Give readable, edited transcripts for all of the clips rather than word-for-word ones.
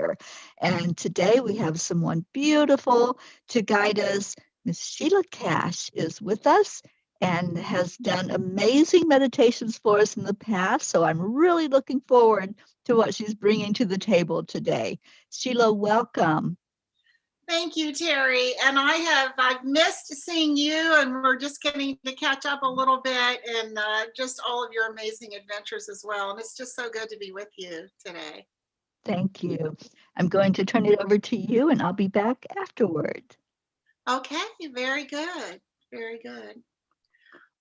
Chapter. And today we have someone beautiful to guide us. Miss Sheila Cash is with us and has done amazing meditations for us in the past. So I'm really looking forward to what she's bringing to the table today. Sheila, welcome. Thank you, Terry. And I've missed seeing you, and we're just getting to catch up a little bit, and just all of your amazing adventures as well. And it's just so good to be with you today. Thank you. I'm going to turn it over to you, and I'll be back afterward. Okay, very good. Very good.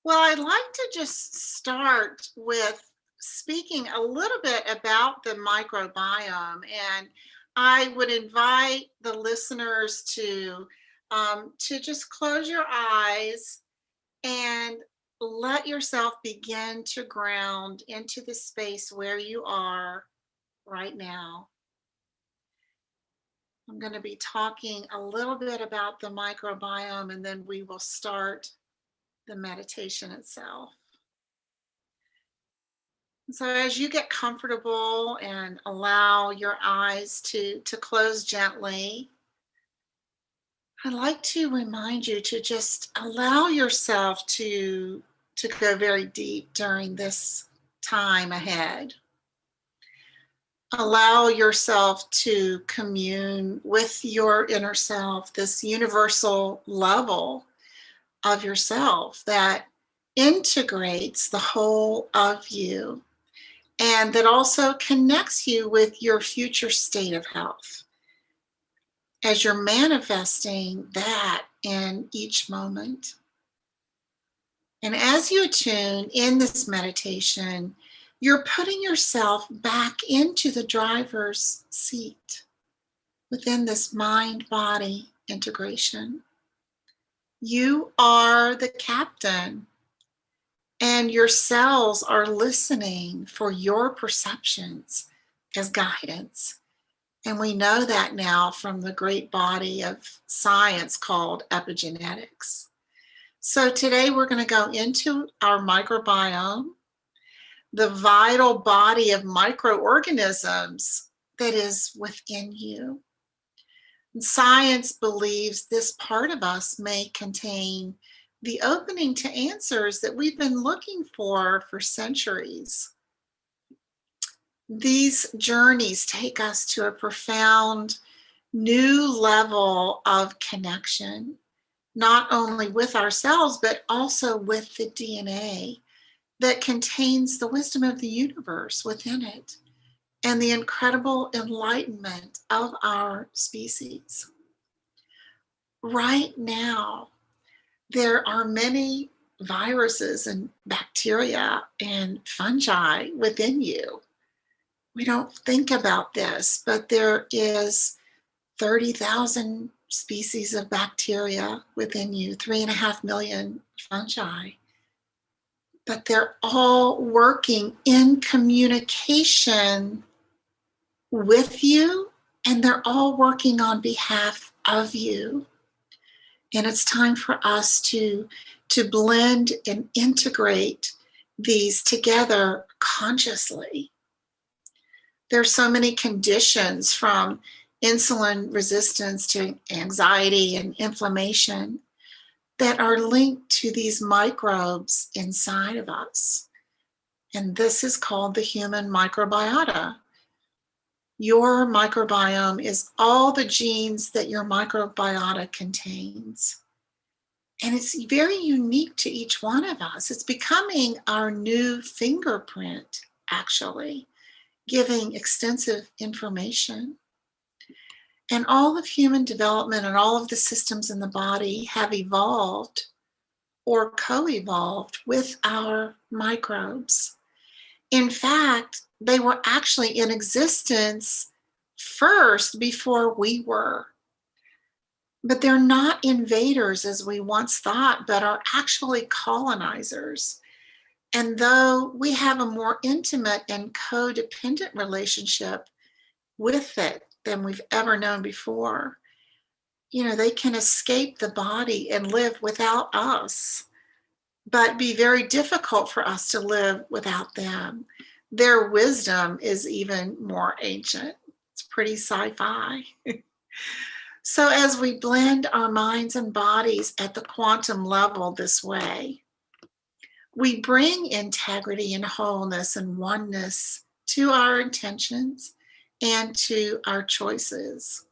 Well, I'd like to just start with speaking a little bit about the microbiome, and I would invite the listeners to just close your eyes and let yourself begin to ground into the space where you are right now. I'm going to be talking a little bit about the microbiome, and then we will start the meditation itself. So as you get comfortable and allow your eyes to close gently, I'd like to remind you to just allow yourself to go very deep during this time ahead. Allow yourself to commune with your inner self, this universal level of yourself that integrates the whole of you, and that also connects you with your future state of health as you're manifesting that in each moment. And as you attune in this meditation, you're putting yourself back into the driver's seat within this mind-body integration. You are the captain, and your cells are listening for your perceptions as guidance. And we know that now from the great body of science called epigenetics. So today we're going to go into our microbiome, the vital body of microorganisms that is within you. And science believes this part of us may contain the opening to answers that we've been looking for centuries. These journeys take us to a profound new level of connection, not only with ourselves, but also with the DNA that contains the wisdom of the universe within it and the incredible enlightenment of our species. Right now, there are many viruses and bacteria and fungi within you. We don't think about this, but there is 30,000 species of bacteria within you, 3.5 million fungi. But they're all working in communication with you, and they're all working on behalf of you. And it's time for us to blend and integrate these together consciously. There's so many conditions, from insulin resistance to anxiety and inflammation, that are linked to these microbes inside of us. And this is called the human microbiota. Your microbiome is all the genes that your microbiota contains. And it's very unique to each one of us. It's becoming our new fingerprint, actually, giving extensive information. And all of human development and all of the systems in the body have evolved or co-evolved with our microbes. In fact, they were actually in existence first before we were. But they're not invaders as we once thought, but are actually colonizers. And though we have a more intimate and codependent relationship with it than we've ever known before, they can escape the body and live without us, but be very difficult for us to live without them. Their wisdom is even more ancient. It's pretty sci-fi. So as we blend our minds and bodies at the quantum level this way, we bring integrity and wholeness and oneness to our intentions and to our choices.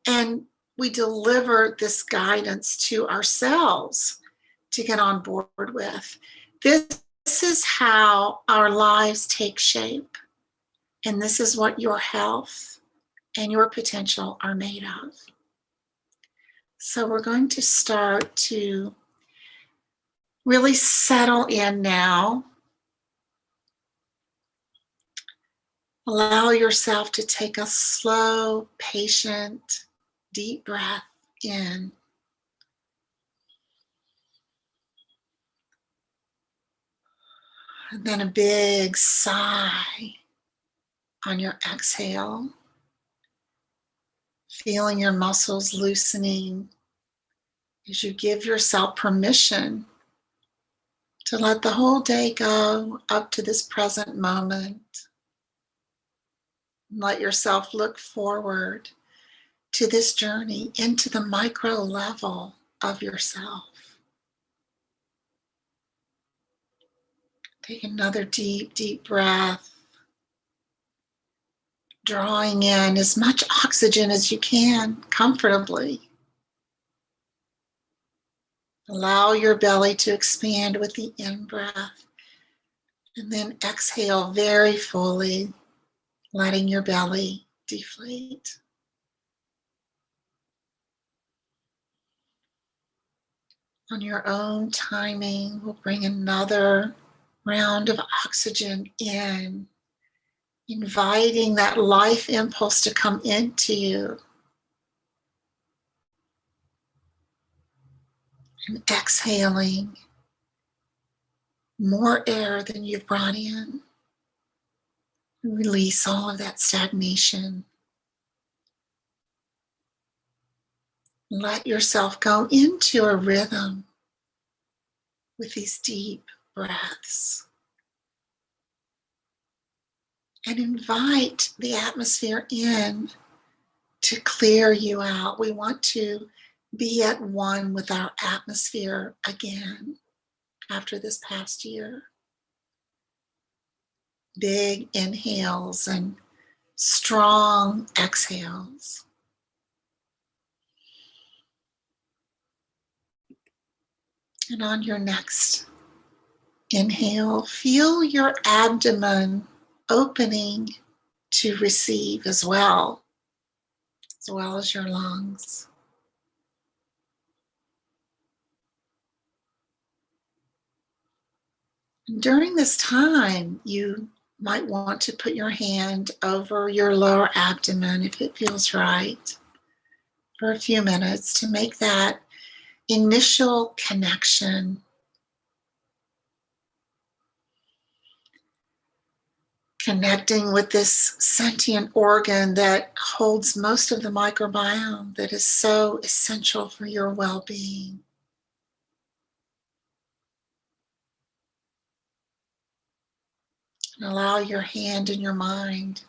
And we deliver this guidance to ourselves to get on board with. This is how our lives take shape. And this is what your health and your potential are made of. So we're going to start to really settle in now. Allow yourself to take a slow, patient, deep breath in. And then a big sigh on your exhale. Feeling your muscles loosening as you give yourself permission to let the whole day go up to this present moment. Let yourself look forward to this journey into the micro level of yourself. Take another deep, deep breath, drawing in as much oxygen as you can comfortably. Allow your belly to expand with the in-breath, and then exhale very fully, letting your belly deflate. On your own timing, we'll bring another round of oxygen in, inviting that life impulse to come into you. And exhaling more air than you've brought in. Release all of that stagnation. Let yourself go into a rhythm with these deep breaths. And invite the atmosphere in to clear you out. We want to be at one with our atmosphere again after this past year. Big inhales and strong exhales. And on your next inhale, feel your abdomen opening to receive as well as your lungs. And during this time, you might want to put your hand over your lower abdomen if it feels right for a few minutes to make that initial connection. Connecting with this sentient organ that holds most of the microbiome that is so essential for your well-being. And allow your hand and your mind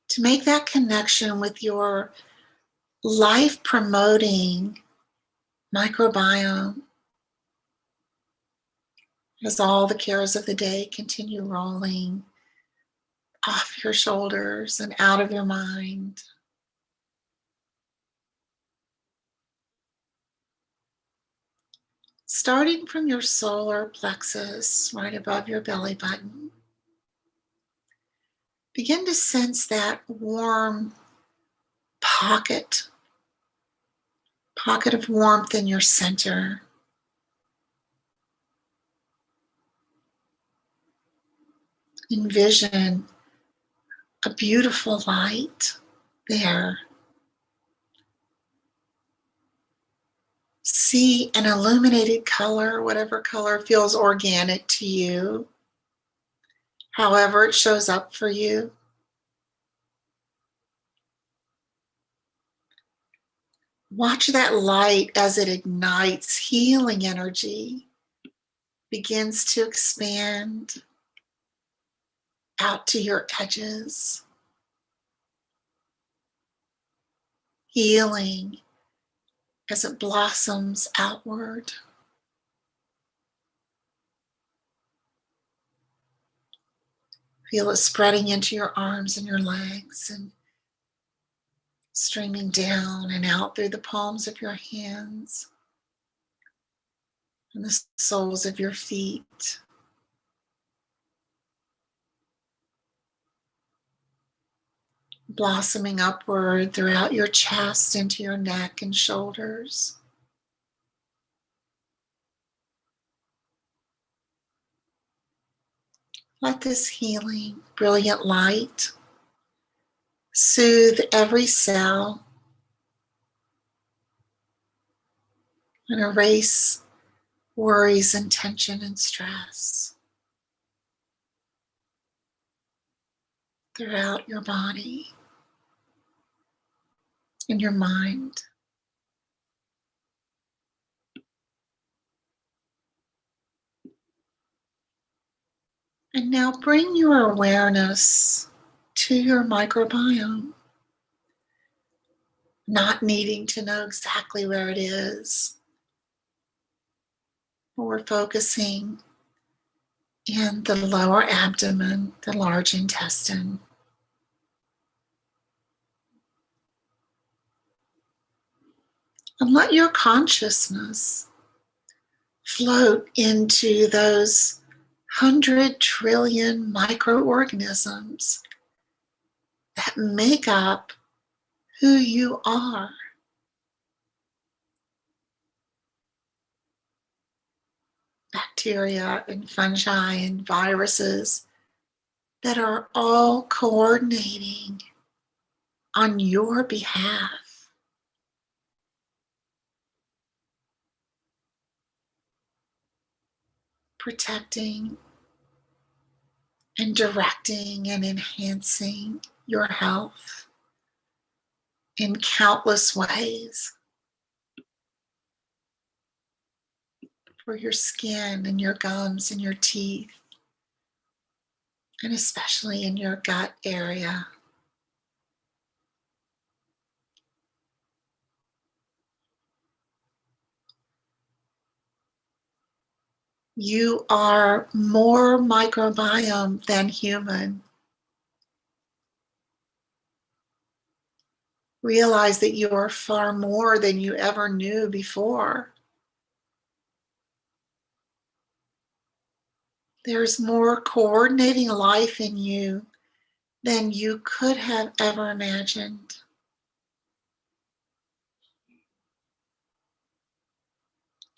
to make that connection with your life-promoting microbiome as all the cares of the day continue rolling off your shoulders and out of your mind. Starting from your solar plexus, right above your belly button, begin to sense that warm pocket of warmth in your center. Envision a beautiful light there. See an illuminated color, whatever color feels organic to you, however it shows up for you. Watch that light as it ignites healing energy, begins to expand out to your edges, healing as it blossoms outward. Feel it spreading into your arms and your legs and streaming down and out through the palms of your hands and the soles of your feet. Blossoming upward throughout your chest into your neck and shoulders. Let this healing, brilliant light soothe every cell and erase worries and tension and stress throughout your body and your mind. And now bring your awareness to your microbiome, not needing to know exactly where it is. We're focusing in the lower abdomen, the large intestine. And let your consciousness float into those 100 trillion microorganisms that make up who you are. Bacteria and fungi and viruses that are all coordinating on your behalf. Protecting and directing and enhancing your health in countless ways. For your skin and your gums and your teeth, and especially in your gut area. You are more microbiome than human. Realize that you are far more than you ever knew before. There's more coordinating life in you than you could have ever imagined.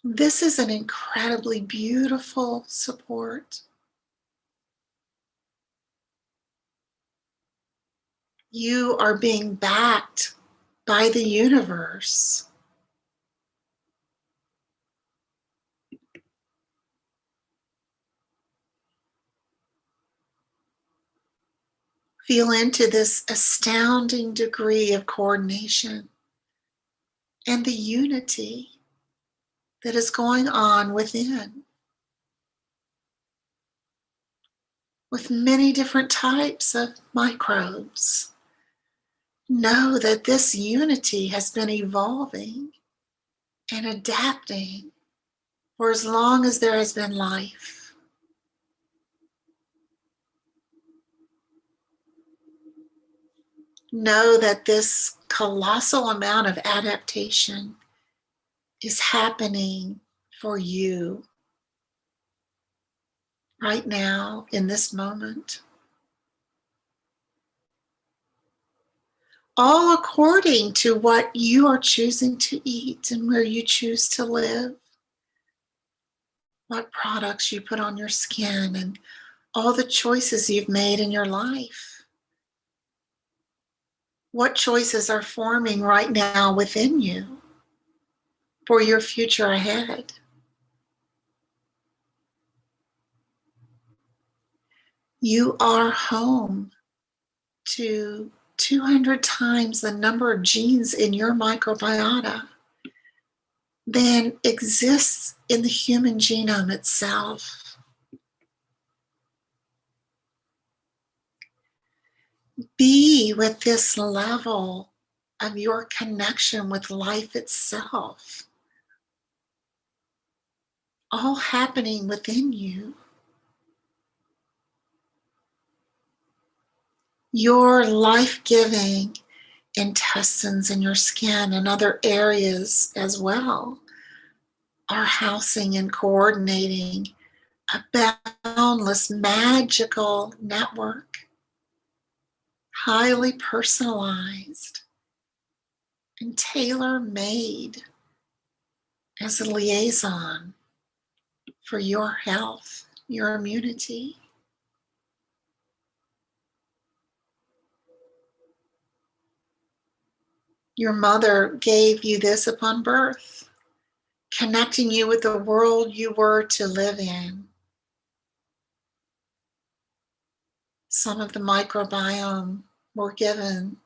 This is an incredibly beautiful support. You are being backed by the universe. Feel into this astounding degree of coordination and the unity that is going on within, with many different types of microbes. Know that this unity has been evolving and adapting for as long as there has been life. Know that this colossal amount of adaptation is happening for you right now in this moment. All according to what you are choosing to eat and where you choose to live, what products you put on your skin, and all the choices you've made in your life. What choices are forming right now within you for your future ahead? You are home to 200 times the number of genes in your microbiota than exists in the human genome itself. Be with this level of your connection with life itself, all happening within you. Your life-giving intestines in your skin and other areas as well are housing and coordinating a boundless magical network, highly personalized and tailor-made as a liaison for your health, your immunity. Your mother gave you this upon birth, connecting you with the world you were to live in. Some of the microbiome were given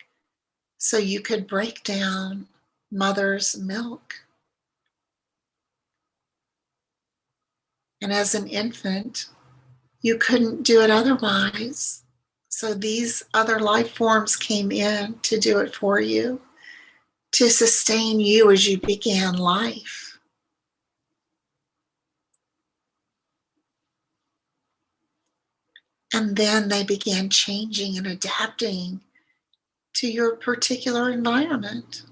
so you could break down mother's milk. And as an infant, you couldn't do it otherwise. So these other life forms came in to do it for you, to sustain you as you began life. And then they began changing and adapting to your particular environment,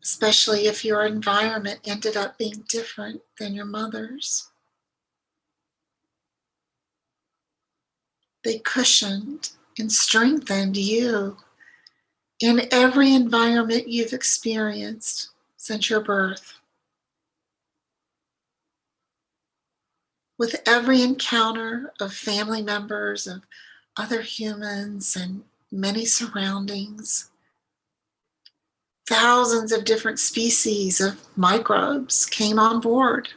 especially if your environment ended up being different than your mother's. They cushioned and strengthened you in every environment you've experienced since your birth. With every encounter of family members, of other humans, and many surroundings, thousands of different species of microbes came on board.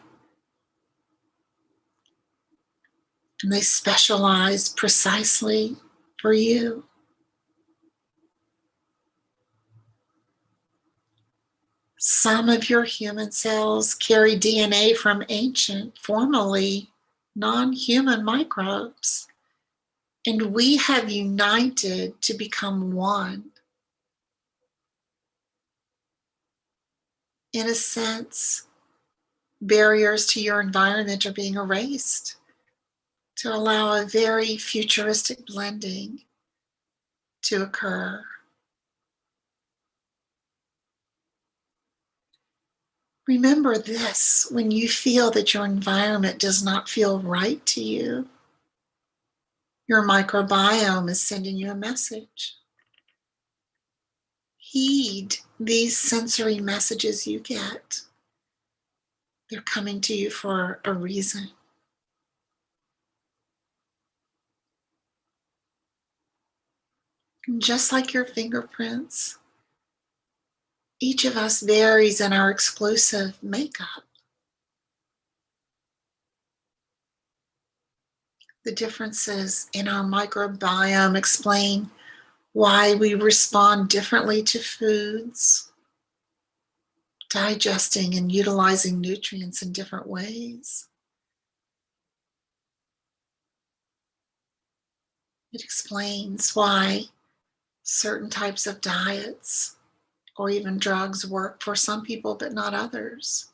And they specialized precisely for you. Some of your human cells carry DNA from ancient, formerly non-human microbes. And we have united to become one. In a sense, barriers to your environment are being erased to allow a very futuristic blending to occur. Remember this: when you feel that your environment does not feel right to you, your microbiome is sending you a message. Heed these sensory messages you get. They're coming to you for a reason. And just like your fingerprints, each of us varies in our exclusive makeup. The differences in our microbiome explain why we respond differently to foods, digesting and utilizing nutrients in different ways. It explains why certain types of diets or even drugs work for some people but not others.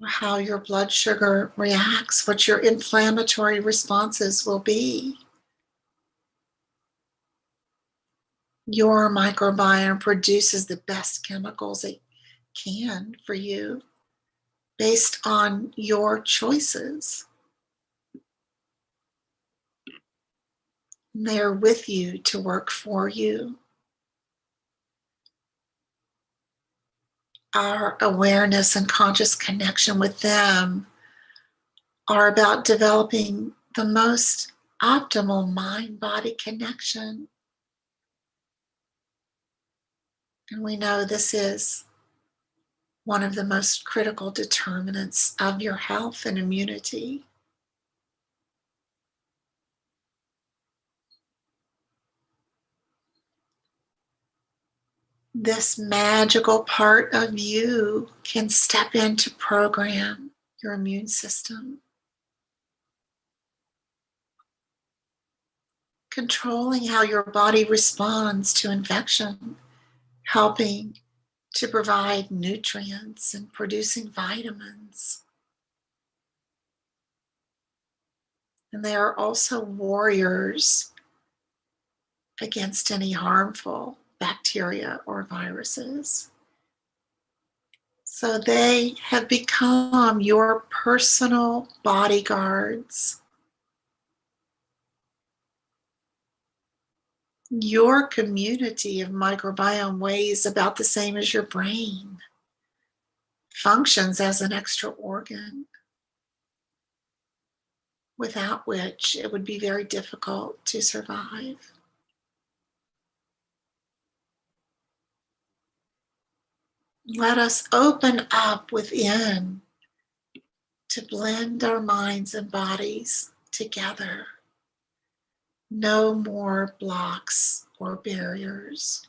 Or how your blood sugar reacts, what your inflammatory responses will be. Your microbiome produces the best chemicals it can for you based on your choices. And they are with you to work for you. Our awareness and conscious connection with them are about developing the most optimal mind-body connection. And we know this is one of the most critical determinants of your health and immunity. This magical part of you can step in to program your immune system. controlling how your body responds to infection, helping to provide nutrients and producing vitamins. And they are also warriors against any harmful bacteria or viruses. So they have become your personal bodyguards. Your community of microbiome weighs about the same as your brain, functions as an extra organ, without which it would be very difficult to survive. Let us open up within to blend our minds and bodies together. No more blocks or barriers.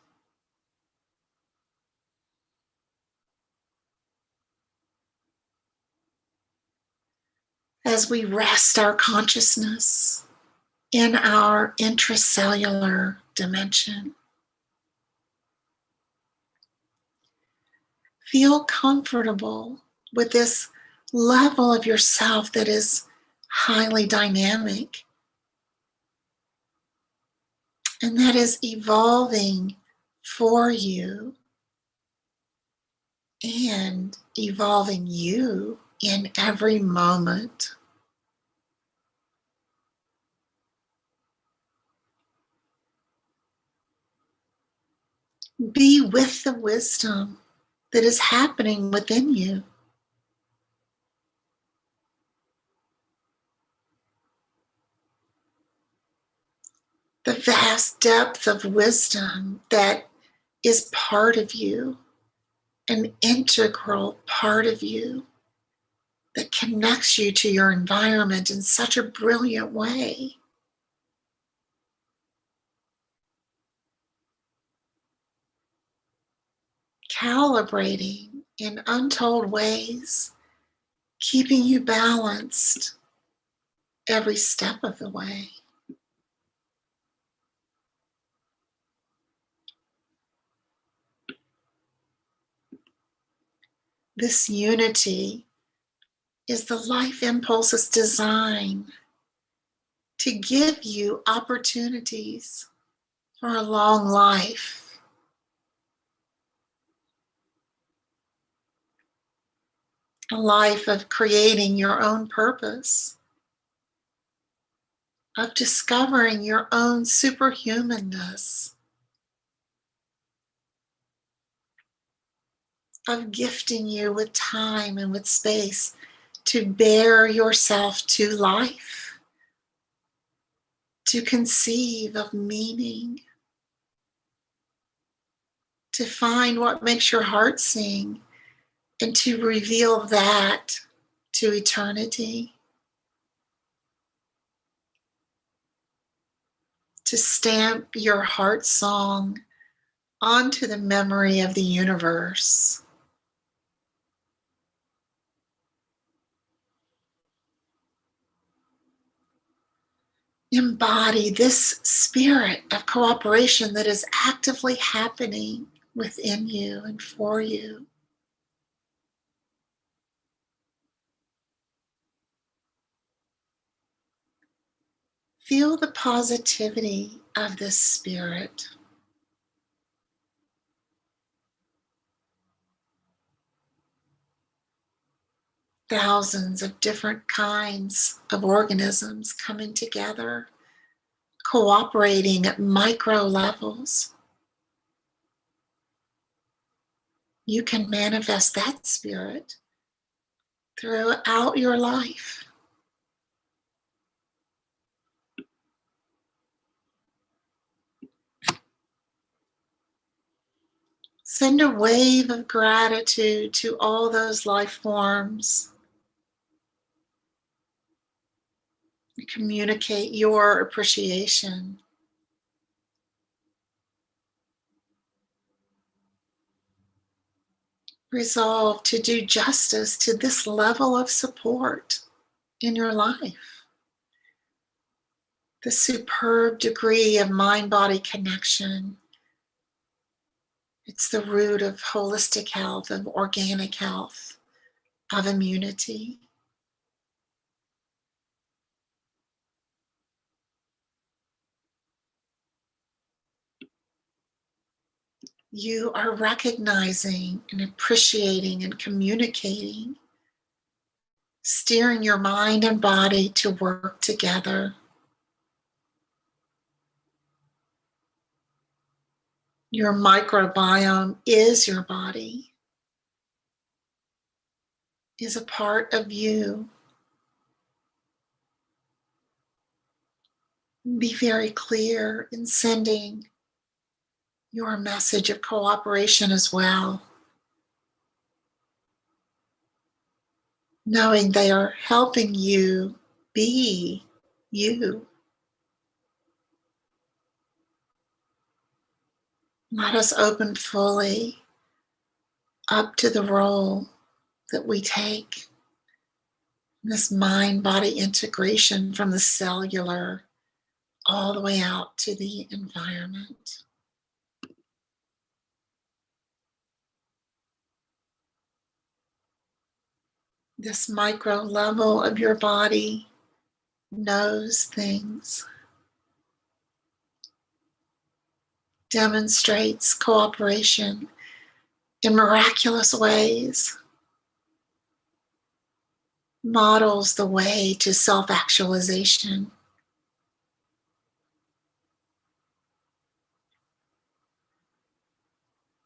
As we rest our consciousness in our intracellular dimension, feel comfortable with this level of yourself that is highly dynamic and that is evolving for you and evolving you in every moment. Be with the wisdom that is happening within you. The vast depth of wisdom that is part of you, an integral part of you that connects you to your environment in such a brilliant way. Calibrating in untold ways, keeping you balanced every step of the way. This unity is the life impulse's design to give you opportunities for a long life. A life of creating your own purpose, of discovering your own superhumanness, of gifting you with time and with space to bear yourself to life, to conceive of meaning, to find what makes your heart sing, and to reveal that to eternity. To stamp your heart song onto the memory of the universe. Embody this spirit of cooperation that is actively happening within you and for you. Feel the positivity of this spirit. Thousands of different kinds of organisms coming together, cooperating at micro levels. You can manifest that spirit throughout your life. Send a wave of gratitude to all those life forms. Communicate your appreciation. Resolve to do justice to this level of support in your life. the superb degree of mind-body connection. It's the root of holistic health, of organic health, of immunity. You are recognizing and appreciating and communicating, steering your mind and body to work together. Your microbiome is your body, is a part of you. Be very clear in sending your message of cooperation as well, knowing they are helping you be you. Let us open fully up to the role that we take in this mind-body integration from the cellular all the way out to the environment. This micro level of your body knows things, demonstrates cooperation in miraculous ways, models the way to self-actualization.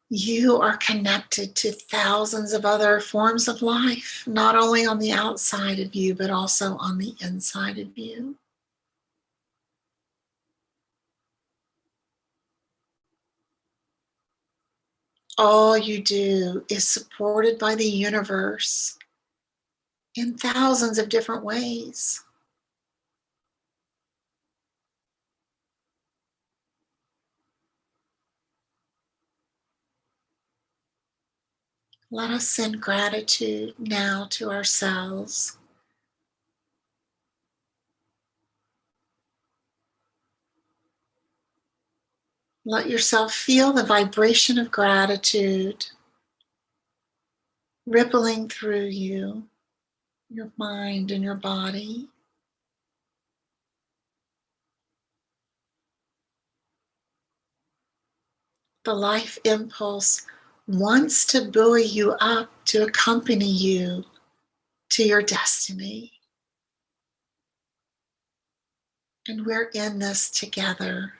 You are connected to thousands of other forms of life, not only on the outside of you, but also on the inside of you. All you do is supported by the universe in thousands of different ways. Let us send gratitude now to ourselves. Let yourself feel the vibration of gratitude rippling through you, your mind and your body. The life impulse wants to buoy you up, to accompany you to your destiny. And we're in this together.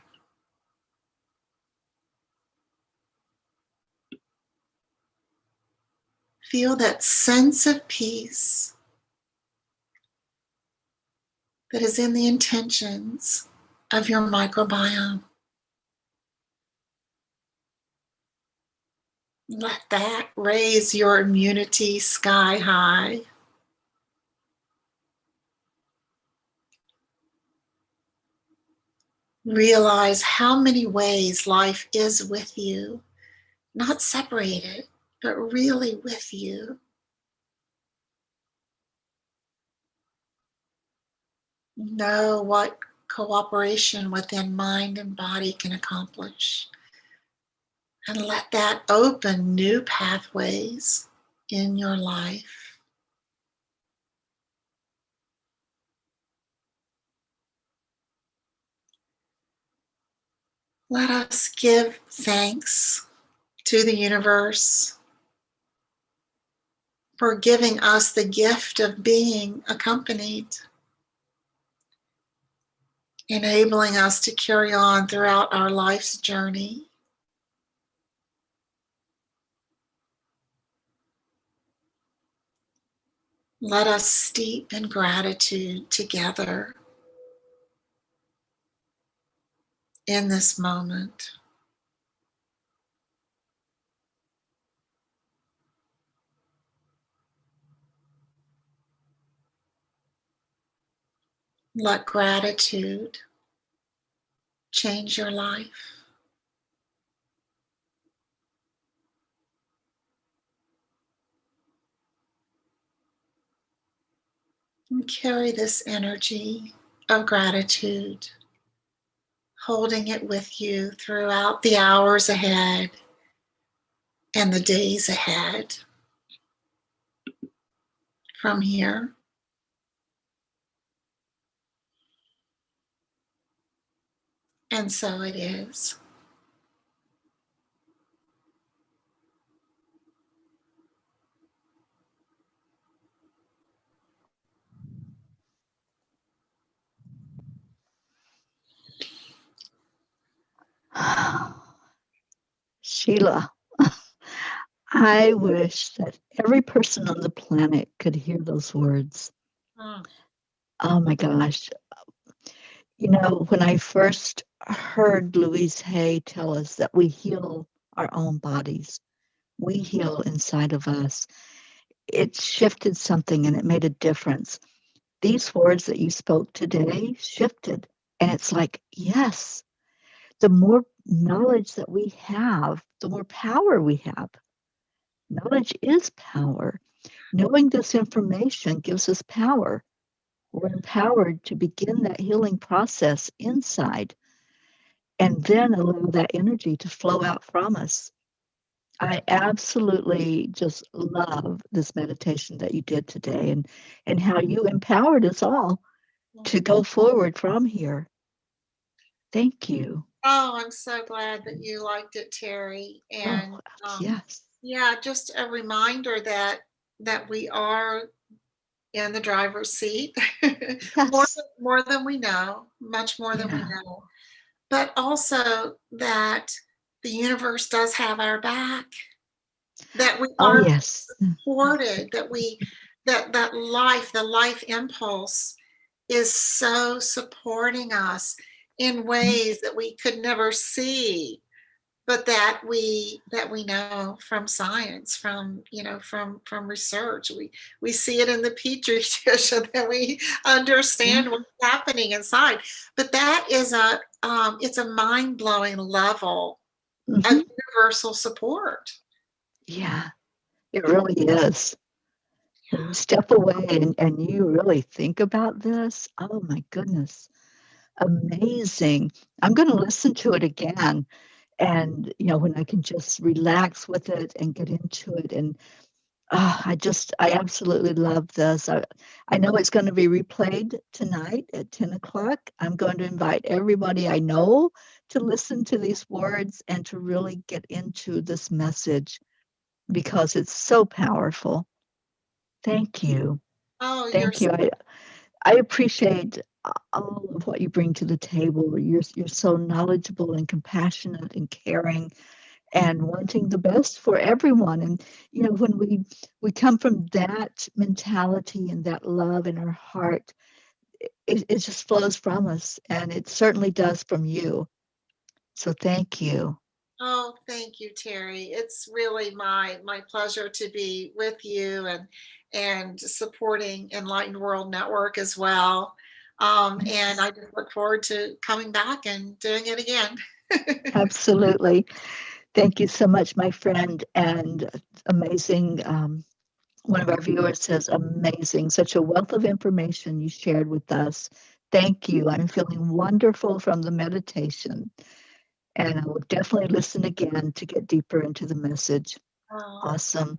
Feel that sense of peace that is in the intentions of your microbiome. Let that raise your immunity sky high. Realize how many ways life is with you, not separated, but really with you. Know what cooperation within mind and body can accomplish. And let that open new pathways in your life. Let us give thanks to the universe for giving us the gift of being accompanied, enabling us to carry on throughout our life's journey. Let us steep in gratitude together in this moment. Let gratitude change your life. And carry this energy of gratitude holding it with you throughout the hours ahead and the days ahead from here. And so it is. Sheila, I wish that every person on the planet could hear those words. Mm. Oh my gosh. You know, when I first heard Louise Hay tell us that we heal our own bodies, we heal inside of us, it shifted something and it made a difference. These words that you spoke today shifted. And it's like, yes, the more knowledge that we have, the more power we have. Knowledge is power. Knowing this information gives us power. We're empowered to begin that healing process inside and then allow that energy to flow out from us. I absolutely just love this meditation that you did today and how you empowered us all to go forward from here. Thank you. Oh, I'm so glad that you liked it, Terry. Oh, And yes. yeah, just a reminder that we are in the driver's seat Yes. more than we know, much more than we Yeah. know. But also that the universe does have our back, that we Oh, are yes. supported, that life, the life impulse is so supporting us in ways that we could never see, but that we know from science, from from research. We see it in the petri dish, and then we understand Yeah. what's happening inside. But that is it's a mind-blowing level of Hmm. universal support. Yeah. It really is. When you step away and you really think about this, oh my goodness, amazing. I'm going to listen to it again. And, you know, when I can just relax with it and get into it. And I absolutely love this. I know it's going to be replayed tonight at 10 o'clock. I'm going to invite everybody I know to listen to these words and to really get into this message because it's so powerful. Thank you. Oh, you're Thank you. I appreciate all of what you bring to the table. You're so knowledgeable and compassionate and caring and wanting the best for everyone. And you know, when we come from that mentality and that love in our heart, it just flows from us, and it certainly does from you. So thank you. Oh, thank you, Terry. It's really my pleasure to be with you and supporting Enlightened World Network as well. And Yes, I just look forward to coming back and doing it again. absolutely. Thank you so much, my friend, and amazing. One of our viewers says, amazing, such a wealth of information you shared with us. Thank you. I'm feeling wonderful from the meditation, and I will definitely listen again to get deeper into the message. Oh, Awesome.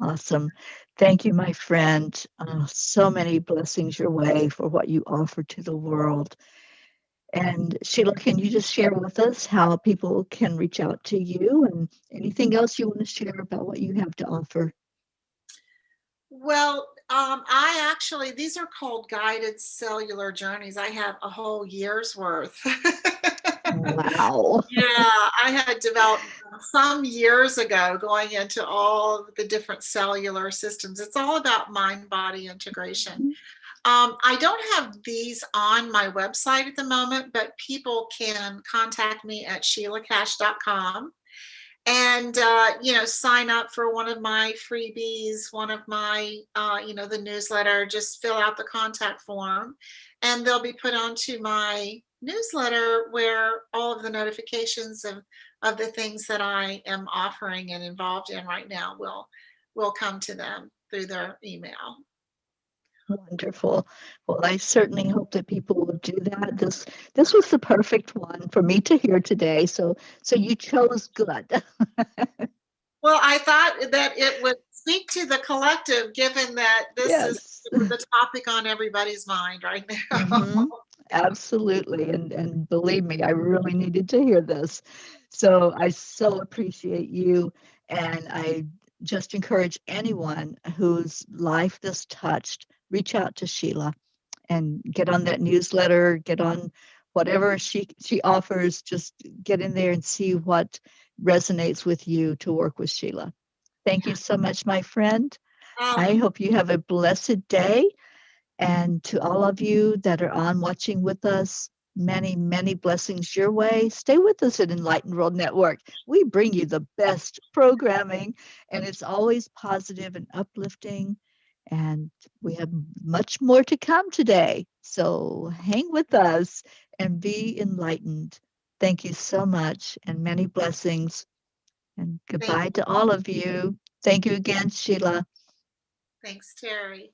Awesome. Thank you, my friend. So many blessings your way for what you offer to the world. And Sheila, can you just share with us how people can reach out to you and anything else you want to share about what you have to offer? well, I actually, these are called guided cellular journeys. I have a whole year's worth. Wow. Yeah, I had developed some years ago going into all of the different cellular systems. It's all about mind body integration. I don't have these on my website at the moment, but people can contact me at sheilacash.com and sign up for one of my freebies, one of my the newsletter. Just fill out the contact form and they'll be put onto my newsletter where all of the notifications of the things that I am offering and involved in right now will come to them through their email. Wonderful. Well, I certainly hope that people will do that. This was the perfect one for me to hear today. So you chose good. Well, I thought that it would speak to the collective, given that this is Yes. the topic on everybody's mind right now. Hmm. Absolutely. And believe me, I really needed to hear this. So I so appreciate you. And I just encourage anyone whose life this touched, reach out to Sheila and get on that newsletter, get on whatever she offers, just get in there and see what resonates with you to work with Sheila. Thank you so much, my friend. Oh, I hope you have a blessed day. And to all of you that are on watching with us, many, many blessings your way. Stay with us at Enlightened World Network. We bring you the best programming, and it's always positive and uplifting. And we have much more to come today. So hang with us and be enlightened. Thank you so much, and many blessings. And thank, goodbye to all of you. Thank you again, Sheila. thanks, Terry.